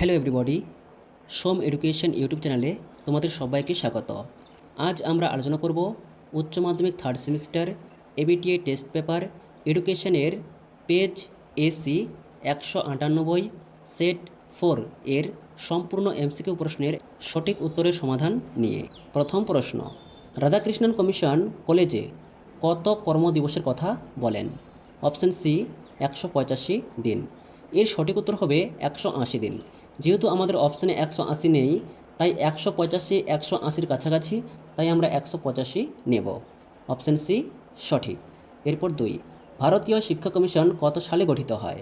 Hello everybody, সোম education YouTube চ্যানেলে তোমাদের সবাইকে স্বাগত। আজ আমরা আলোচনা করব উচ্চ মাধ্যমিক third semester ABTA test paper এডুকেশনের পেজ এসি 198 সেট 4 এর সম্পূর্ণ এমসিকিউ প্রশ্নের সঠিক উত্তরের সমাধান নিয়ে। প্রথম প্রশ্ন, রাধাকৃষ্ণন কমিশন কলেজে কত কর্মদিবসের কথা বলেন? অপশন সি 185 দিন। এর সঠিক উত্তর হবে 180 দিন। যেহেতু আমাদের অপশানে 180 নেই, তাই 185 180-র কাছাকাছি, তাই আমরা 185 নেব। অপশান সি সঠিক। এরপর 2, ভারতীয় শিক্ষা কমিশন কত সালে গঠিত হয়?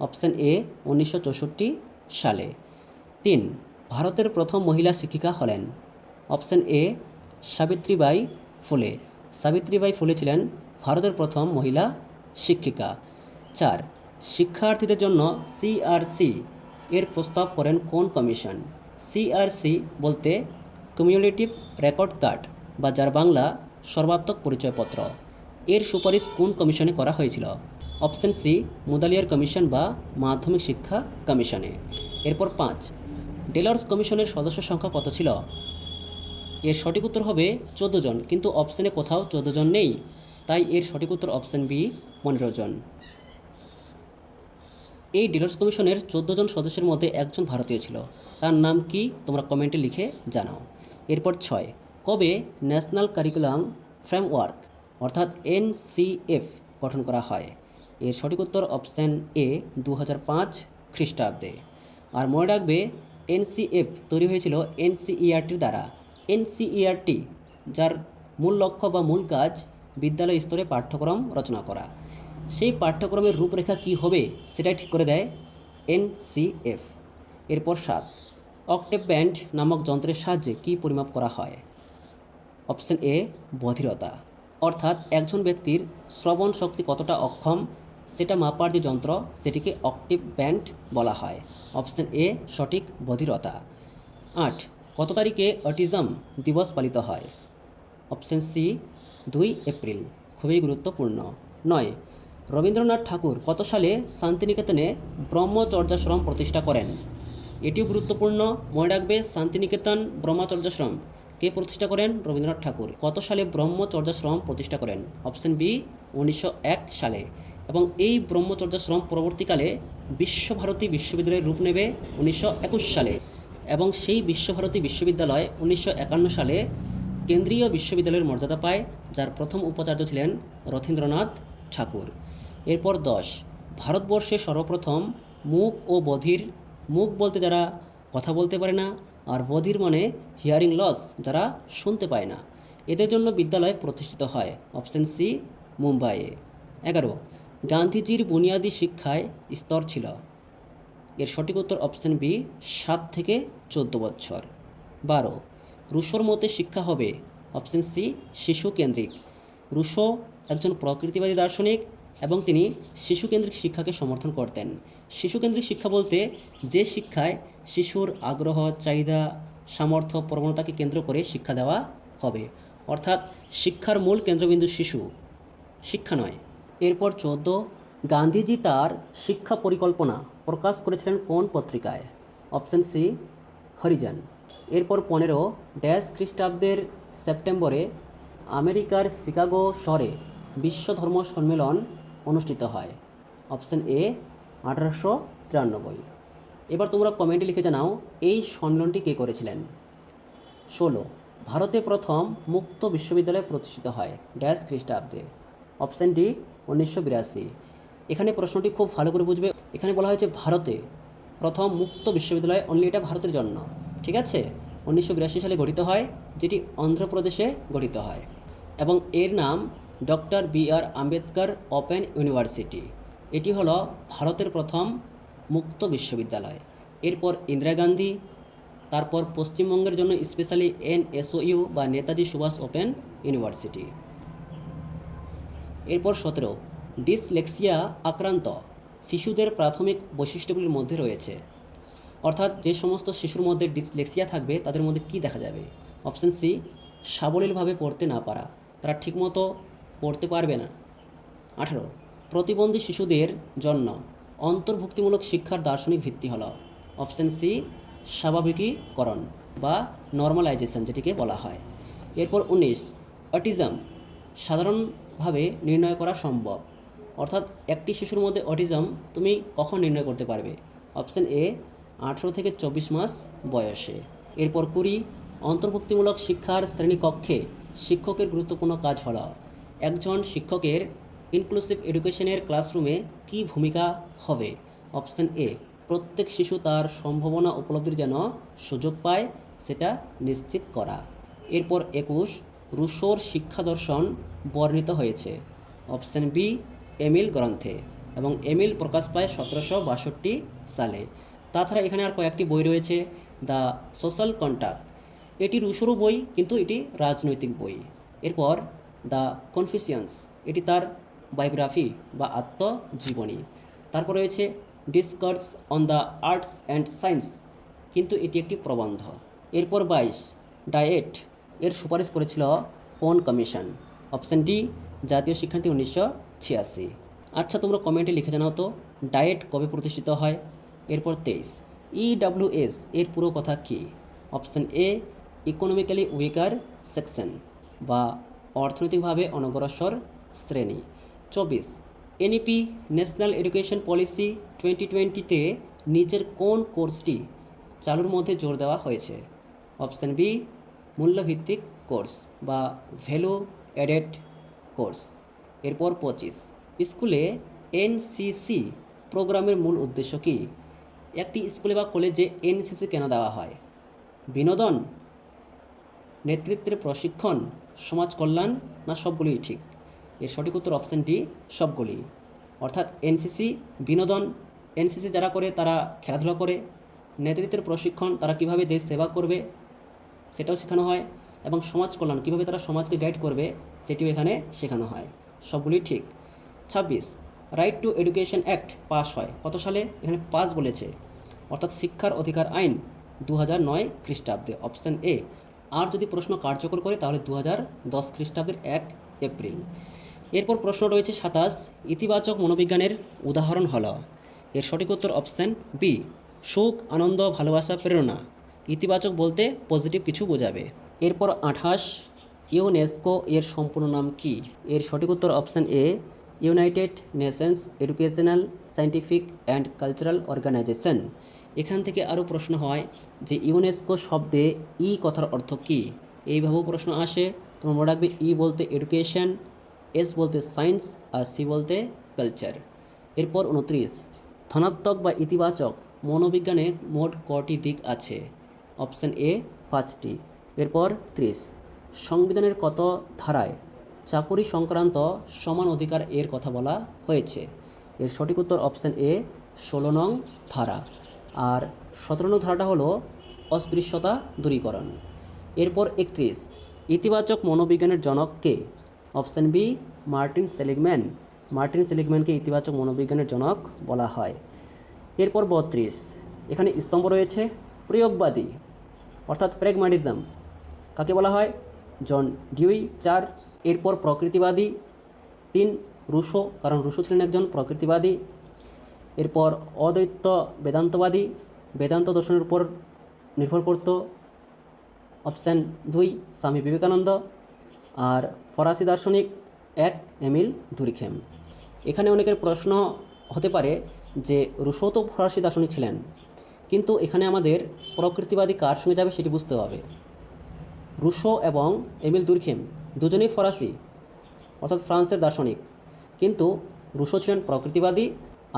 অপশান এ 1964 সালে। 3, ভারতের প্রথম মহিলা শিক্ষিকা হলেন? অপশান এ সাবিত্রীবাই ফুলে। সাবিত্রীবাই ফুলে ছিলেন ভারতের প্রথম মহিলা শিক্ষিকা। 4, শিক্ষার্থীদের জন্য সিআরসি এর প্রস্তাব করেন কোন কমিশন? সিআরসি বলতে কিউমুলেটিভ রেকর্ড কার্ড, বা যার বাংলা সর্বাত্মক পরিচয়পত্র। এর সুপারিশ কোন কমিশনে করা হয়েছিল? অপশন সি মুদালিয়ার কমিশন বা মাধ্যমিক শিক্ষা কমিশনে। এরপর 5, ডেলার্স কমিশনের সদস্য সংখ্যা কত ছিল? এর সঠিক উত্তর হবে 14 জন, কিন্তু অপশানে কোথাও 14 জন নেই, তাই এর সঠিক উত্তর অপশান বি 15 জন। এই ডেলার্স কমিশনের 14 জন সদস্যের মধ্যে একজন ভারতীয় ছিল। তার নাম কি তোমরা কমেন্টে লিখে জানাও। এরপর 6, কবে ন্যাশনাল কারিকুলাম ফ্রেমওয়ার্ক অর্থাৎ এনসিএফ গঠন করা হয়? এর সঠিক উত্তর অপশান এ 2005 খ্রিস্টাব্দে। আর মনে রাখবে, এনসিএফ তৈরি হয়েছিল এনসিইআরটির দ্বারা। এনসিইআরটি যার মূল লক্ষ্য বা মূল কাজ বিদ্যালয় স্তরে পাঠ্যক্রম রচনা করা। সেই পাঠ্যক্রমের রূপরেখা কী হবে সেটাই ঠিক করে দেয় এনসিএফ। এরপর 7, অক্টেভ ব্যান্ড নামক যন্ত্রের সাহায্যে কী পরিমাপ করা হয়? অপশন এ বধিরতা, অর্থাৎ একজন ব্যক্তির শ্রবণ শক্তি কতটা অক্ষম সেটা মাপার যে যন্ত্র সেটিকে অক্টেভ ব্যান্ড বলা হয়। অপশন এ সঠিক, বধিরতা। 8, কত তারিখে অটিজম দিবস পালিত হয়? অপশন সি 2 এপ্রিল, খুবই গুরুত্বপূর্ণ। 9, রবীন্দ্রনাথ ঠাকুর কত সালে শান্তিনিকেতনে ব্রহ্মচর্যাশ্রম প্রতিষ্ঠা করেন? এটিও গুরুত্বপূর্ণ, মনে রাখবে, শান্তিনিকেতন ব্রহ্মচর্যাশ্রম কে প্রতিষ্ঠা করেন? রবীন্দ্রনাথ ঠাকুর। কত সালে ব্রহ্মচর্যাশ্রম প্রতিষ্ঠা করেন? অপশন বি 1901 সালে। এবং এই ব্রহ্মচর্যাশ্রম পরবর্তীকালে বিশ্বভারতী বিশ্ববিদ্যালয়ের রূপ নেবে 1921 সালে। এবং সেই বিশ্বভারতী বিশ্ববিদ্যালয় 1951 সালে কেন্দ্রীয় বিশ্ববিদ্যালয়ের মর্যাদা পায়, যার প্রথম উপাচার্য ছিলেন রথীন্দ্রনাথ ঠাকুর। এরপর 10, ভারতবর্ষে সর্বপ্রথম মূক ও বধির, মূক বলতে যারা কথা বলতে পারে না, আর বধির মানে হিয়ারিং লস, যারা শুনতে পায় না, এদের জন্য বিদ্যালয় প্রতিষ্ঠিত হয়। অপশন সি মুম্বাইয়ে। 11, গান্ধীজির বুনিয়াদী শিক্ষায় স্তর ছিল? এর সঠিক উত্তর অপশন বি 7 থেকে 14 বছর। 12, রুশোর মতে শিক্ষা হবে? অপশন সি শিশু কেন্দ্রিক। রুশো একজন প্রকৃতিবাদী দার্শনিক এবং তিনি শিশুকেন্দ্রিক শিক্ষাকে সমর্থন করতেন। শিশুকেন্দ্রিক শিক্ষা বলতে যে শিক্ষায় শিশুর আগ্রহ, চাহিদা, সামর্থ্য, প্রবণতাকে কেন্দ্র করে শিক্ষা দেওয়া হবে, অর্থাৎ শিক্ষার মূল কেন্দ্রবিন্দু শিশু, শিক্ষা নয়। এরপর 14, গান্ধীজি তার শিক্ষা পরিকল্পনা প্রকাশ করেছিলেন কোন পত্রিকায়? Option C Harijan. এরপর 15, ড্যাশ খ্রিস্টাব্দের সেপ্টেম্বরে আমেরিকার শিকাগো শহরে বিশ্ব ধর্ম সম্মেলন অনুষ্ঠিত হয়? Option A 1893। এবার তোমরা কমেন্টে লিখে জানাও এই সম্মেলনটি কে করেছিলেন। 16, ভারতে প্রথম মুক্ত বিশ্ববিদ্যালয় প্রতিষ্ঠিত হয় ড্যাশ খ্রিস্টাব্দে? Option D 1982। এখানে প্রশ্নটি খুব ভালো করে বুঝবে, এখানে বলা হয়েছে ভারতে প্রথম মুক্ত বিশ্ববিদ্যালয়, অনলি এটা ভারতের জন্য, ঠিক আছে? 1982 সালে গঠিত হয়, যেটি অন্ধ্রপ্রদেশে গঠিত হয়, এবং এর নাম doctor B.R.. Ambedkar open university. এটি হলো ভারতের প্রথম মুক্ত বিশ্ববিদ্যালয়। এরপর ইন্দিরা গান্ধী, তারপর পশ্চিমবঙ্গের জন্য স্পেশালি এনএসইউ বা নেতাজি সুভাষ ওপেন ইউনিভার্সিটি। এরপর 17, ডিসলেক্সিয়া আক্রান্ত শিশুদের প্রাথমিক বৈশিষ্ট্যগুলির মধ্যে রয়েছে, অর্থাৎ যে সমস্ত শিশুর মধ্যে ডিসলেক্সিয়া থাকবে তাদের মধ্যে কি দেখা যাবে? অপশন সি সাবলীলভাবে পড়তে না পারা, তারা ঠিকমতো পড়তে পারবে না। 18, প্রতিবন্ধী শিশুদের জন্য অন্তর্ভুক্তিমূলক শিক্ষার দার্শনিক ভিত্তি হল? অপশান সি স্বাভাবিকীকরণ বা নর্মালাইজেশন যেটিকে বলা হয়। এরপর 19 অটিজম সাধারণভাবে নির্ণয় করা সম্ভব, অর্থাৎ একটি শিশুর মধ্যে অটিজম তুমি কখন নির্ণয় করতে পারবে? অপশান এ 18 থেকে 24 মাস বয়সে। এরপর 20 অন্তর্ভুক্তিমূলক শিক্ষার শ্রেণীকক্ষে শিক্ষকের গুরুত্বপূর্ণ কাজ হলো। একজন শিক্ষকের ইনক্লুসিভ এডুকেশনের ক্লাসরুমে কী ভূমিকা হবে? অপশান এ প্রত্যেক শিশু তার সম্ভাবনা উপলব্ধির যেন সুযোগ পায় সেটা নিশ্চিত করা। এরপর 21 রুশোর শিক্ষা দর্শন বর্ণিত হয়েছে। অপশান বি এমিল গ্রন্থে, এবং এমিল প্রকাশ পায় 1762 সালে। তাছাড়া এখানে আর কয়েকটি বই রয়েছে। দ্য সোশ্যাল কন্ট্রাক্ট, এটি রুশোরও বই কিন্তু এটি রাজনৈতিক বই। এরপর দ্য কনফিউশিয়ান্স, এটি তার বায়োগ্রাফি বা আত্মজীবনী। তারপর রয়েছে discourse on the arts and science, কিন্তু এটি একটি প্রবন্ধ। এরপর 22 ডায়েট, এর সুপারিশ করেছিল কোন কমিশন? অপশান ডি জাতীয় শিক্ষানীতি 1986। আচ্ছা, তোমরা কমেন্টে লিখে জানাও তো ডায়েট কবে প্রতিষ্ঠিত হয়? এরপর 23 ইডব্লিউএস এর পুরো কথা কী? Option A economically weaker section বা অর্থনৈতিকভাবে অনগ্রসর শ্রেণী। 24 এনইপি ন্যাশনাল এডুকেশন পলিসি 2020-তে নিচের কোন কোর্সটি চালুর মধ্যে জোর দেওয়া হয়েছে? অপশান বি মূল্যভিত্তিক কোর্স বা ভ্যালু অ্যাডেড কোর্স। এরপর 25 স্কুলে এনসিসি প্রোগ্রামের মূল উদ্দেশ্য কী? একটি স্কুলে বা কলেজে এনসিসি কেন দেওয়া হয়? বিনোদন, নেতৃত্বের প্রশিক্ষণ, সমাজ কল্যাণ, না সবগুলিই ঠিক? এর সঠিক উত্তর অপশান ডি সবগুলি। অর্থাৎ এনসিসি বিনোদন, এনসিসি যারা করে তারা খেলাধুলা করে, নেতৃত্বের প্রশিক্ষণ তারা কিভাবে দেশ সেবা করবে সেটাও শেখানো হয়, এবং সমাজ কল্যাণ কীভাবে তারা সমাজকে গাইড করবে সেটিও এখানে শেখানো হয়। সবগুলি ঠিক। 26 right two education act pass হয় কত সালে? এখানে পাস বলেছে, অর্থাৎ শিক্ষার অধিকার আইন 2009 খ্রিস্টাব্দে। Option A. আর যদি প্রশ্ন কার্যকর করে তাহলে 2010 খ্রিস্টাব্দের 1 এপ্রিল। এরপর প্রশ্ন রয়েছে 27 ইতিবাচক মনোবিজ্ঞানের উদাহরণ হল। এর সঠিক উত্তর অপশান বি সুখ, আনন্দ, ভালোবাসা, প্রেরণা। ইতিবাচক বলতে পজিটিভ কিছু বোঝাবে। এরপর 28 ইউনেস্কো এর সম্পূর্ণ নাম কি? এর সঠিক উত্তর option A United Nations Educational, Scientific and Cultural Organization. এখান থেকে আরও প্রশ্ন হয় যে ইউনেস্কো শব্দে ই কথার অর্থ কী? এইভাবেও প্রশ্ন আসে। তোমরা মনে রাখবে ই বলতে এডুকেশন, এস বলতে সায়েন্স, আর সি বলতে কালচার। এরপর 29 ধনাত্মক বা ইতিবাচক মনোবিজ্ঞানে মোট কটি দিক আছে? অপশান এ 5টি। এরপর 30 সংবিধানের কত ধারায় চাকুরি সংক্রান্ত সমান অধিকার এর কথা বলা হয়েছে? এর সঠিক উত্তর অপশান এ 16 নং ধারা। আর 17 নং ধারাটা হলো অস্পৃশ্যতা দূরীকরণ। এরপর 31 ইতিবাচক মনোবিজ্ঞানের জনক কে? Option B Martin Seligman. Martin সেলিগম্যানকে ইতিবাচক মনোবিজ্ঞানের জনক বলা হয়। এরপর 32 এখানে স্তম্ভ রয়েছে প্রয়োগবাদী অর্থাৎ প্র্যাগম্যাটিজম কাকে বলা হয়? John Dewey. 4 এরপর প্রকৃতিবাদী 3 রুশো, কারণ রুশো ছিলেন একজন প্রকৃতিবাদী। এরপর অদ্বৈত বেদান্তবাদী, বেদান্ত দর্শনের উপর নির্ভর করত। অপশান 2 স্বামী বিবেকানন্দ। আর ফরাসি দার্শনিক 1 এমিল দুরিখেম। এখানে অনেকের প্রশ্ন হতে পারে যে রুশো তো ফরাসি দার্শনিক ছিলেন, কিন্তু এখানে আমাদের প্রকৃতিবাদী কার সঙ্গে যাবে সেটি বুঝতে হবে। রুশো এবং এমিল দুরখেম দুজনেই ফরাসি অর্থাৎ ফ্রান্সের দার্শনিক, কিন্তু রুশো ছিলেন প্রকৃতিবাদী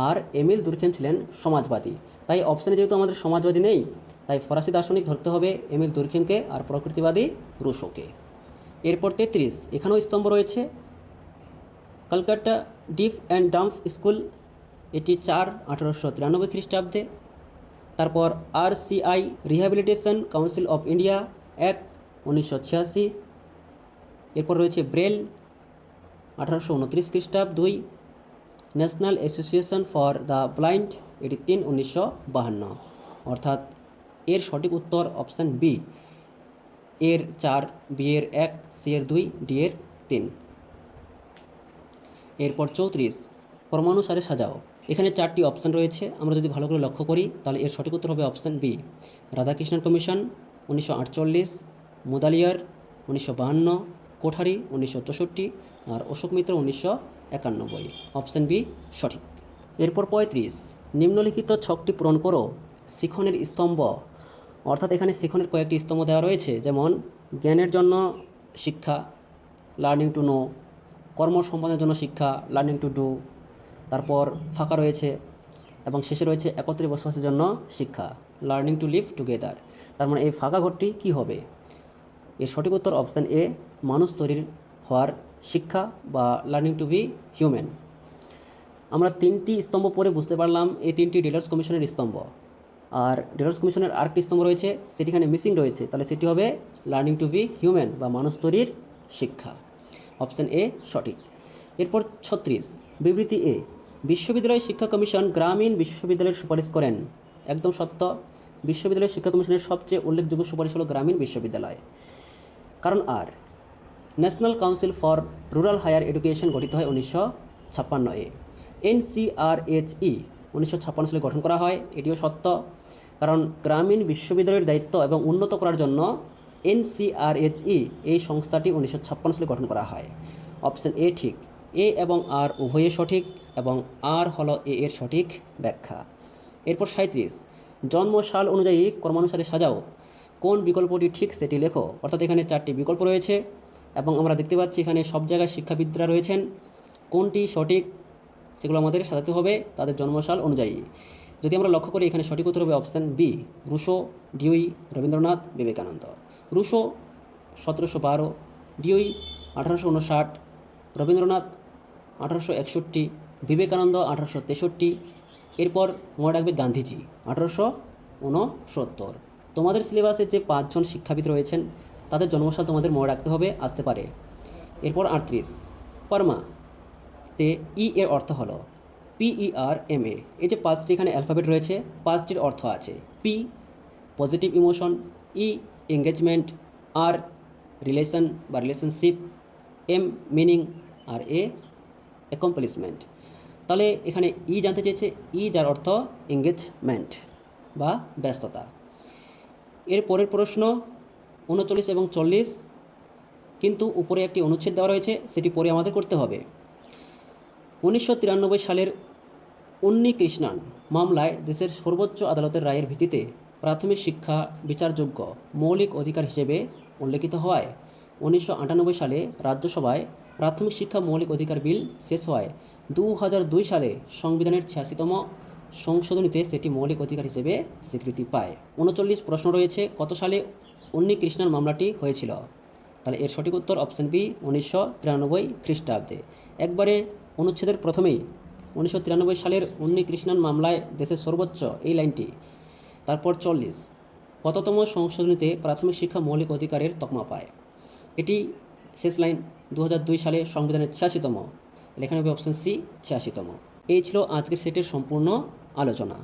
আর এমিল দুরখেম ছিলেন সমাজবাদী। তাই অপশানে যেহেতু আমাদের সমাজবাদী নেই, তাই ফরাসি দার্শনিক ধরতে হবে এমিল দুরখেমকে, আর প্রকৃতিবাদী রুশোকে। এরপর 33 এখানেও স্তম্ভ রয়েছে কলকাতা ডিফ অ্যান্ড ডাম্প স্কুল, এটি 4 1893 খ্রিস্টাব্দে। তারপর RCI rehabilitation council of India 1 1986। এরপর রয়েছে ব্রেল 1829 খ্রিস্টাব্দ 2। National association for the blind, এটি 3 1952। অর্থাৎ এর সঠিক উত্তর অপশান বি এর 4, বি এর 1, সি এর 2, ডি এর 3। এরপর 34 ক্রমানুসারে সাজাও। এখানে 4টি অপশান রয়েছে, আমরা যদি ভালো করে লক্ষ্য করি তাহলে এর সঠিক উত্তর হবে option B, Radhakrishnan commission 1948, Mudaliar 1952, Kothari 1964 আর অশোক মিত্র 1991। অপশান বি সঠিক। এরপর 35, নিম্নলিখিত ছকটি পূরণ করো। শিখনের স্তম্ভ, অর্থাৎ এখানে শিখনের কয়েকটি স্তম্ভ দেওয়া রয়েছে, যেমন জ্ঞানের জন্য শিক্ষা, লার্নিং টু নো, কর্ম সম্পাদনের জন্য শিক্ষা, লার্নিং টু ডু, তারপর ফাঁকা রয়েছে এবং শেষে রয়েছে একত্রে বসবাসের জন্য শিক্ষা, লার্নিং টু লিভ টুগেদার। তার মানে এই ফাঁকা ঘরটি কী হবে? এর সঠিক উত্তর অপশান এ, মানুষ তৈরির হওয়ার শিক্ষা বা লার্নিং টু বি হিউম্যান। আমরা 3টি স্তম্ভ পরে বুঝতে পারলাম এই 3টি ডেলার্স কমিশনের স্তম্ভ। আর ডেলার্স কমিশনের আরেকটি স্তম্ভ রয়েছে, সেটিখানে মিসিং রয়েছে, তাহলে সেটি হবে লার্নিং টু বি হিউম্যান বা মানুষ তৈরির শিক্ষা। অপশান এ সঠিক। এরপর 36, বিবৃতি এ, বিশ্ববিদ্যালয় শিক্ষা কমিশন গ্রামীণ বিশ্ববিদ্যালয়ের সুপারিশ করেন। একদম সত্য, বিশ্ববিদ্যালয় শিক্ষা কমিশনের সবচেয়ে উল্লেখযোগ্য সুপারিশ হলো গ্রামীণ বিশ্ববিদ্যালয়। কারণ আর, national council for rural higher education গঠিত হয় 1956-এ। NCRHE 1956 সালে গঠন করা হয়, এটিও সত্য, কারণ গ্রামীণ বিশ্ববিদ্যালয়ের দায়িত্ব এবং উন্নত করার জন্য NCRHE এই সংস্থাটি 1956 সালে গঠন করা হয়। অপশান এ ঠিক, এ এবং আর উভয়ে সঠিক এবং আর হলো এ এর সঠিক ব্যাখ্যা। এরপর 37, জন্মসাল অনুযায়ী কর্মানুসারে সাজাও। কোন বিকল্পটি ঠিক সেটি লেখো। অর্থাৎ এখানে 4টি বিকল্প রয়েছে এবং আমরা দেখতে পাচ্ছি এখানে সব জায়গায় শিক্ষাবিদরা রয়েছেন। কোনটি সঠিক সেগুলো আমাদের সাজাতে হবে তাদের জন্মসাল অনুযায়ী। যদি আমরা লক্ষ্য করি এখানে সঠিক উত্তর হবে option B, Rousseau, Dewey, Rabindranath, Vivekananda. Rousseau 1712, Dewey 1859, Rabindranath 1861, Vivekananda 1863। এরপর মনে রাখবে গান্ধীজি 1869। তোমাদের সিলেবাসে যে 5 জন শিক্ষাবিদ রয়েছেন তাদের জন্মসাল তোমাদের মনে রাখতে হবে, আসতে পারে। এরপর 38, পরমা তে ই এর অর্থ হলো PERMA। এই যে 5টি এখানে অ্যালফাবেট রয়েছে, 5টির অর্থ আছে। পি পজিটিভ ইমোশন, ই এঙ্গেজমেন্ট, আর রিলেশন বা রিলেশনশিপ, এম মিনিং আর এ অ্যাকমপ্লিশমেন্ট। তাহলে এখানে ই জানতে চেয়েছে, ই যার অর্থ এঙ্গেজমেন্ট বা ব্যস্ততা। এর পরের প্রশ্ন 39 এবং 40, কিন্তু উপরে একটি অনুচ্ছেদ দেওয়া রয়েছে, সেটি পরে আমাদের করতে হবে। 1993 সালের উন্নিকৃষ্ণান মামলায় দেশের সর্বোচ্চ আদালতের রায়ের ভিত্তিতে প্রাথমিক শিক্ষা বিচারযোগ্য মৌলিক অধিকার হিসেবে উল্লেখিত হওয়ায় 1998 সালে রাজ্যসভায় প্রাথমিক শিক্ষা মৌলিক অধিকার বিল শেষ হওয়ায় 2002 সালে সংবিধানের 86তম সংশোধনীতে সেটি মৌলিক অধিকার হিসেবে স্বীকৃতি পায়। 39 প্রশ্ন রয়েছে, কত সালে উন্নিকৃষ্ণান মামলাটি হয়েছিল? তাহলে এর সঠিক উত্তর অপশান বি, 1993 খ্রিস্টাব্দে। একবারে অনুচ্ছেদের প্রথমেই 1993 সালের উন্নিকৃষ্ণান মামলায় দেশের সর্বোচ্চ, এই লাইনটি। তারপর 40, কততম সংশোধনীতে প্রাথমিক শিক্ষা মৌলিক অধিকারের তকমা পায়? এটি শেষ লাইন, 2002 সালে সংবিধানের 86তম। এখানে হবে অপশান সি, 86তম। এই ছিল আজকের সেটের সম্পূর্ণ আলোচনা।